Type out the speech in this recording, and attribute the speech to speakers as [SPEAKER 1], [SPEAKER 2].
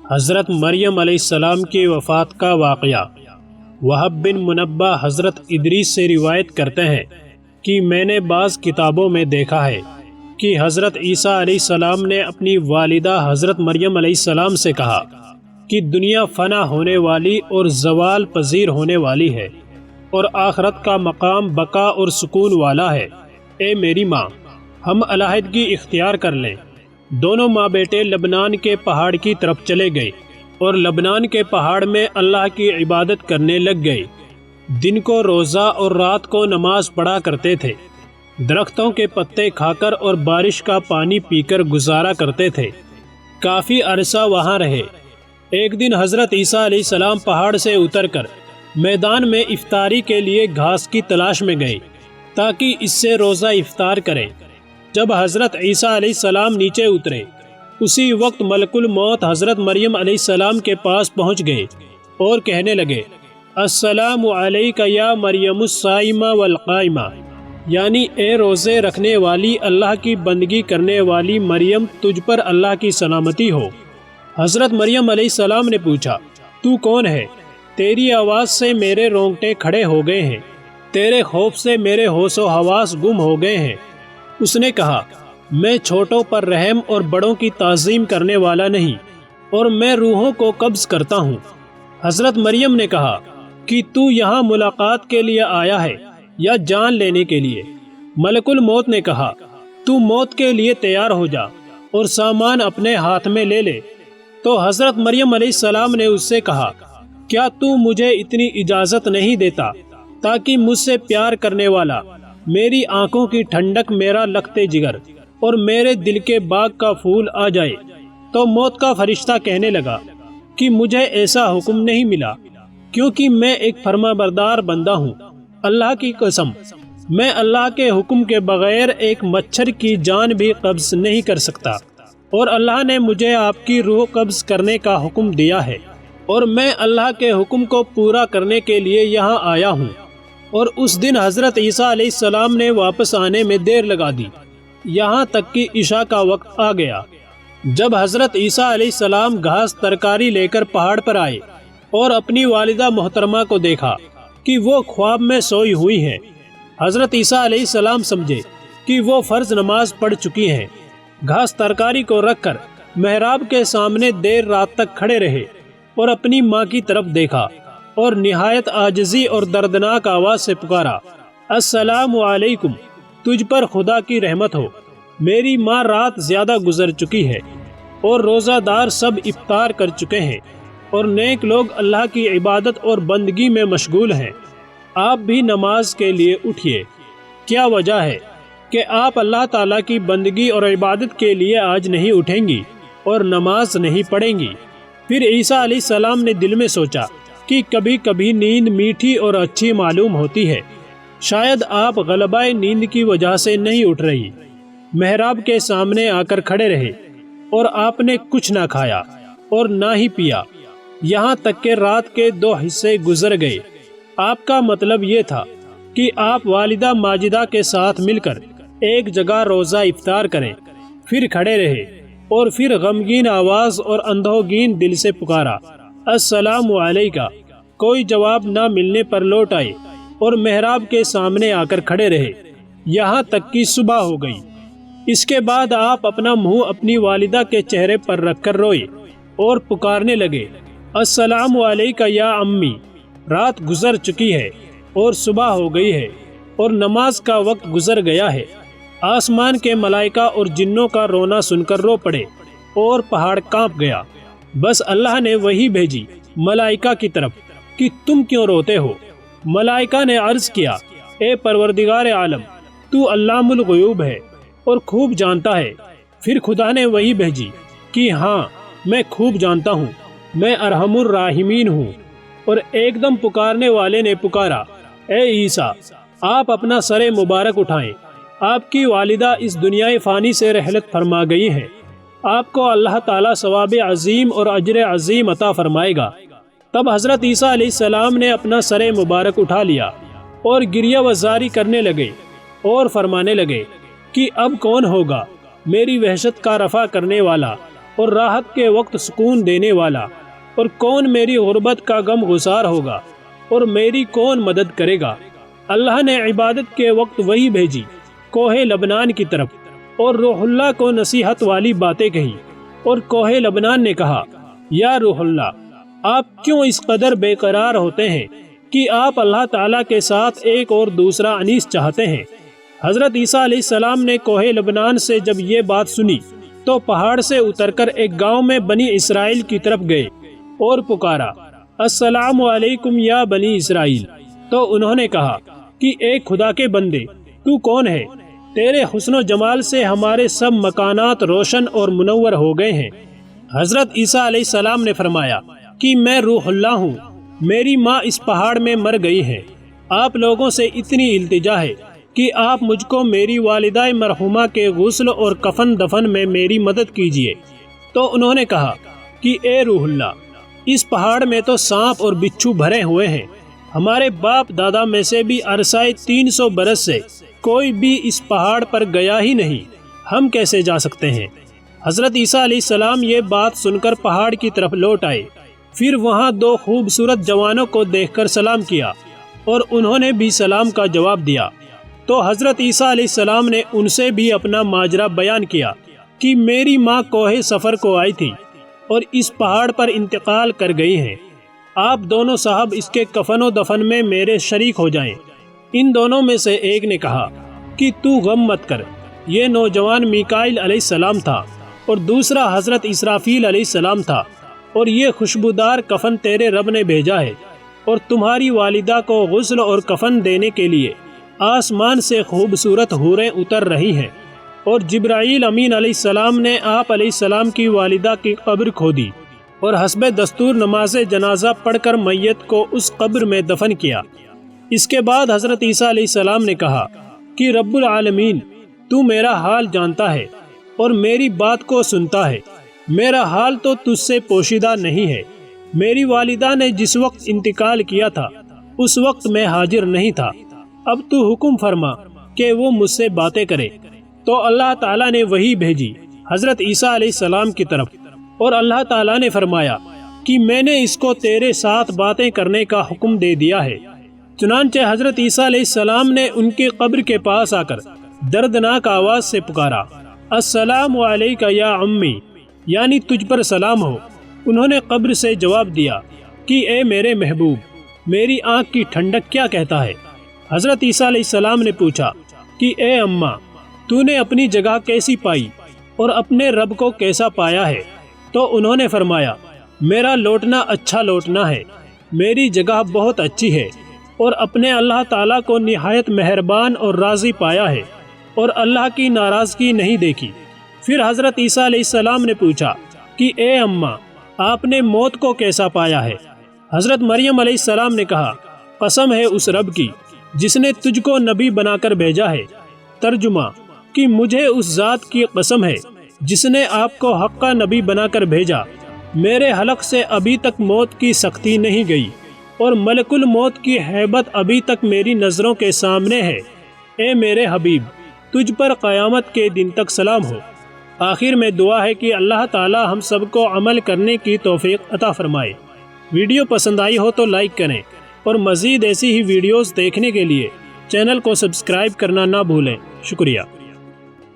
[SPEAKER 1] حضرت مریم علیہ السلام کی وفات کا واقعہ۔ وہب بن منبہ حضرت ادریس سے روایت کرتے ہیں کہ میں نے بعض کتابوں میں دیکھا ہے کہ حضرت عیسیٰ علیہ السلام نے اپنی والدہ حضرت مریم علیہ السلام سے کہا کہ دنیا فنا ہونے والی اور زوال پذیر ہونے والی ہے اور آخرت کا مقام بقا اور سکون والا ہے۔ اے میری ماں، ہم علیحدگی اختیار کر لیں۔ دونوں ماں بیٹے لبنان کے پہاڑ کی طرف چلے گئے اور لبنان کے پہاڑ میں اللہ کی عبادت کرنے لگ گئے۔ دن کو روزہ اور رات کو نماز پڑھا کرتے تھے، درختوں کے پتے کھا کر اور بارش کا پانی پی کر گزارا کرتے تھے۔ کافی عرصہ وہاں رہے۔ ایک دن حضرت عیسیٰ علیہ السلام پہاڑ سے اتر کر میدان میں افطاری کے لیے گھاس کی تلاش میں گئے تاکہ اس سے روزہ افطار کریں۔ جب حضرت عیسیٰ علیہ السلام نیچے اترے، اسی وقت ملک الموت حضرت مریم علیہ السلام کے پاس پہنچ گئے اور کہنے لگے، السلام علیک یا مریم الصائمہ والقائمہ، یعنی اے روزے رکھنے والی، اللہ کی بندگی کرنے والی مریم، تجھ پر اللہ کی سلامتی ہو۔ حضرت مریم علیہ السلام نے پوچھا، تو کون ہے؟ تیری آواز سے میرے رونگٹے کھڑے ہو گئے ہیں، تیرے خوف سے میرے ہوش و حواس گم ہو گئے ہیں۔ اس نے کہا، میں چھوٹوں پر رحم اور بڑوں کی تعظیم کرنے والا نہیں، اور میں روحوں کو قبض کرتا ہوں۔ حضرت مریم نے کہا کہ تو یہاں ملاقات کے لیے آیا ہے یا جان لینے کے لیے؟ ملک الموت نے کہا، تو موت کے لیے تیار ہو جا اور سامان اپنے ہاتھ میں لے لے۔ تو حضرت مریم علیہ السلام نے اس سے کہا، کیا تو مجھے اتنی اجازت نہیں دیتا تاکہ مجھ سے پیار کرنے والا، میری آنکھوں کی ٹھنڈک، میرا لخت جگر اور میرے دل کے باغ کا پھول آ جائے؟ تو موت کا فرشتہ کہنے لگا کہ مجھے ایسا حکم نہیں ملا، کیونکہ میں ایک فرما بردار بندہ ہوں۔ اللہ کی قسم، میں اللہ کے حکم کے بغیر ایک مچھر کی جان بھی قبض نہیں کر سکتا، اور اللہ نے مجھے آپ کی روح قبض کرنے کا حکم دیا ہے، اور میں اللہ کے حکم کو پورا کرنے کے لیے یہاں آیا ہوں۔ اور اس دن حضرت عیسیٰ علیہ السلام نے واپس آنے میں دیر لگا دی، یہاں تک کہ عشاء کا وقت آ گیا۔ جب حضرت عیسیٰ علیہ السلام گھاس ترکاری لے کر پہاڑ پر آئے اور اپنی والدہ محترمہ کو دیکھا کہ وہ خواب میں سوئی ہوئی ہیں، حضرت عیسیٰ علیہ السلام سمجھے کہ وہ فرض نماز پڑھ چکی ہیں۔ گھاس ترکاری کو رکھ کر محراب کے سامنے دیر رات تک کھڑے رہے اور اپنی ماں کی طرف دیکھا اور نہایت عاجزی اور دردناک آواز سے پکارا، السلام علیکم، تجھ پر خدا کی رحمت ہو۔ میری ماں رات زیادہ گزر چکی ہے اور روزہ دار سب افطار کر چکے ہیں اور نیک لوگ اللہ کی عبادت اور بندگی میں مشغول ہیں۔ آپ بھی نماز کے لیے اٹھیے۔ کیا وجہ ہے کہ آپ اللہ تعالیٰ کی بندگی اور عبادت کے لیے آج نہیں اٹھیں گی اور نماز نہیں پڑھیں گی؟ پھر عیسیٰ علیہ السلام نے دل میں سوچا کہ کبھی کبھی نیند میٹھی اور اچھی معلوم ہوتی ہے، شاید آپ غلبہ نیند کی وجہ سے نہیں اٹھ رہی۔ محراب کے سامنے آ کر کھڑے رہے اور آپ نے کچھ نہ کھایا اور نہ ہی پیا، یہاں تک کہ رات کے 2 حصے گزر گئے۔ آپ کا مطلب یہ تھا کہ آپ والدہ ماجدہ کے ساتھ مل کر ایک جگہ روزہ افطار کریں۔ پھر کھڑے رہے اور پھر غمگین آواز اور اندھوگین دل سے پکارا، السلام علیکہ۔ کوئی جواب نہ ملنے پر لوٹ آئے اور محراب کے سامنے آ کر کھڑے رہے، یہاں تک کہ صبح ہو گئی۔ اس کے بعد آپ اپنا منہ اپنی والدہ کے چہرے پر رکھ کر روئے اور پکارنے لگے، السلام علیکہ یا امی، رات گزر چکی ہے اور صبح ہو گئی ہے اور نماز کا وقت گزر گیا ہے۔ آسمان کے ملائکہ اور جنوں کا رونا سن کر رو پڑے اور پہاڑ کانپ گیا۔ بس اللہ نے وہی بھیجی ملائکہ کی طرف کہ تم کیوں روتے ہو؟ ملائکہ نے عرض کیا، اے پروردگار عالم، تو علام الغیوب ہے اور خوب جانتا ہے۔ پھر خدا نے وہی بھیجی کہ ہاں، میں خوب جانتا ہوں، میں ارحم الراحمین ہوں۔ اور ایک دم پکارنے والے نے پکارا، اے عیسیٰ، آپ اپنا سر مبارک اٹھائیں، آپ کی والدہ اس دنیا فانی سے رحلت فرما گئی ہیں، آپ کو اللہ تعالیٰ ثواب عظیم اور اجر عظیم عطا فرمائے گا۔ تب حضرت عیسیٰ علیہ السلام نے اپنا سر مبارک اٹھا لیا اور گریہ وزاری کرنے لگے اور فرمانے لگے کہ اب کون ہوگا میری وحشت کا رفع کرنے والا اور راحت کے وقت سکون دینے والا، اور کون میری غربت کا غم گسار ہوگا، اور میری کون مدد کرے گا۔ اللہ نے عبادت کے وقت وہی بھیجی کوہ لبنان کی طرف، اور روح اللہ کو نصیحت والی باتیں کہی، اور کوہ لبنان نے کہا، یا روح اللہ، آپ کیوں اس قدر بے قرار ہوتے ہیں کہ آپ اللہ تعالیٰ کے ساتھ ایک اور دوسرا انیس چاہتے ہیں۔ حضرت عیسیٰ علیہ السلام نے کوہ لبنان سے جب یہ بات سنی تو پہاڑ سے اتر کر ایک گاؤں میں بنی اسرائیل کی طرف گئے اور پکارا، السلام علیکم یا بنی اسرائیل۔ تو انہوں نے کہا کہ اے خدا کے بندے، تو کون ہے؟ تیرے حسن و جمال سے ہمارے سب مکانات روشن اور منور ہو گئے ہیں۔ حضرت عیسیٰ علیہ السلام نے فرمایا کہ میں روح اللہ ہوں، میری ماں اس پہاڑ میں مر گئی ہے، آپ لوگوں سے اتنی التجا ہے کہ آپ مجھ کو میری والدہ مرحومہ کے غسل اور کفن دفن میں میری مدد کیجیے۔ تو انہوں نے کہا کہ اے روح اللہ، اس پہاڑ میں تو سانپ اور بچھو بھرے ہوئے ہیں، ہمارے باپ دادا میں سے بھی عرصہ 300 برس سے کوئی بھی اس پہاڑ پر گیا ہی نہیں، ہم کیسے جا سکتے ہیں؟ حضرت عیسیٰ علیہ السلام یہ بات سن کر پہاڑ کی طرف لوٹ آئے، پھر وہاں دو خوبصورت جوانوں کو دیکھ کر سلام کیا اور انہوں نے بھی سلام کا جواب دیا۔ تو حضرت عیسیٰ علیہ السلام نے ان سے بھی اپنا ماجرا بیان کیا کہ میری ماں کوہ سفر کو آئی تھی اور اس پہاڑ پر انتقال کر گئی ہیں، آپ دونوں صاحب اس کے کفن و دفن میں میرے شریک ہو جائیں۔ ان دونوں میں سے ایک نے کہا کہ تو غم مت کر، یہ نوجوان میکائیل علیہ السلام تھا اور دوسرا حضرت اسرافیل علیہ السلام تھا، اور یہ خوشبودار کفن تیرے رب نے بھیجا ہے، اور تمہاری والدہ کو غسل اور کفن دینے کے لیے آسمان سے خوبصورت حوریں اتر رہی ہیں۔ اور جبرائیل امین علیہ السلام نے آپ علیہ السلام کی والدہ کی قبر کھودی اور حسب دستور نماز جنازہ پڑھ کر میت کو اس قبر میں دفن کیا۔ اس کے بعد حضرت عیسیٰ علیہ السلام نے کہا کہ رب العالمین، تو میرا حال جانتا ہے اور میری بات کو سنتا ہے، میرا حال تو تجھ سے پوشیدہ نہیں ہے۔ میری والدہ نے جس وقت انتقال کیا تھا اس وقت میں حاضر نہیں تھا، اب تو حکم فرما کہ وہ مجھ سے باتیں کرے۔ تو اللہ تعالیٰ نے وحی بھیجی حضرت عیسیٰ علیہ السلام کی طرف، اور اللہ تعالیٰ نے فرمایا کہ میں نے اس کو تیرے ساتھ باتیں کرنے کا حکم دے دیا ہے۔ چنانچہ حضرت عیسیٰ علیہ السلام نے ان کی قبر کے پاس آ کر دردناک آواز سے پکارا، السلام علیک یا امی، یعنی تجھ پر سلام ہو۔ انہوں نے قبر سے جواب دیا کہ اے میرے محبوب، میری آنکھ کی ٹھنڈک کیا کہتا ہے؟ حضرت عیسیٰ علیہ السلام نے پوچھا کہ اے اماں، تو نے اپنی جگہ کیسی پائی اور اپنے رب کو کیسا پایا ہے؟ تو انہوں نے فرمایا، میرا لوٹنا اچھا لوٹنا ہے، میری جگہ بہت اچھی ہے، اور اپنے اللہ تعالیٰ کو نہایت مہربان اور راضی پایا ہے، اور اللہ کی ناراضگی نہیں دیکھی۔ پھر حضرت عیسیٰ علیہ السلام نے پوچھا کہ اے اماں، آپ نے موت کو کیسا پایا ہے؟ حضرت مریم علیہ السلام نے کہا، قسم ہے اس رب کی جس نے تجھ کو نبی بنا کر بھیجا ہے۔ ترجمہ کہ مجھے اس ذات کی قسم ہے جس نے آپ کو حق کا نبی بنا کر بھیجا، میرے حلق سے ابھی تک موت کی سختی نہیں گئی، اور ملک الموت کی ہیبت ابھی تک میری نظروں کے سامنے ہے۔ اے میرے حبیب، تجھ پر قیامت کے دن تک سلام ہو۔ آخر میں دعا ہے کہ اللہ تعالی ہم سب کو عمل کرنے کی توفیق عطا فرمائے۔ ویڈیو پسند آئی ہو تو لائک کریں، اور مزید ایسی ہی ویڈیوز دیکھنے کے لیے چینل کو سبسکرائب کرنا نہ بھولیں۔ شکریہ۔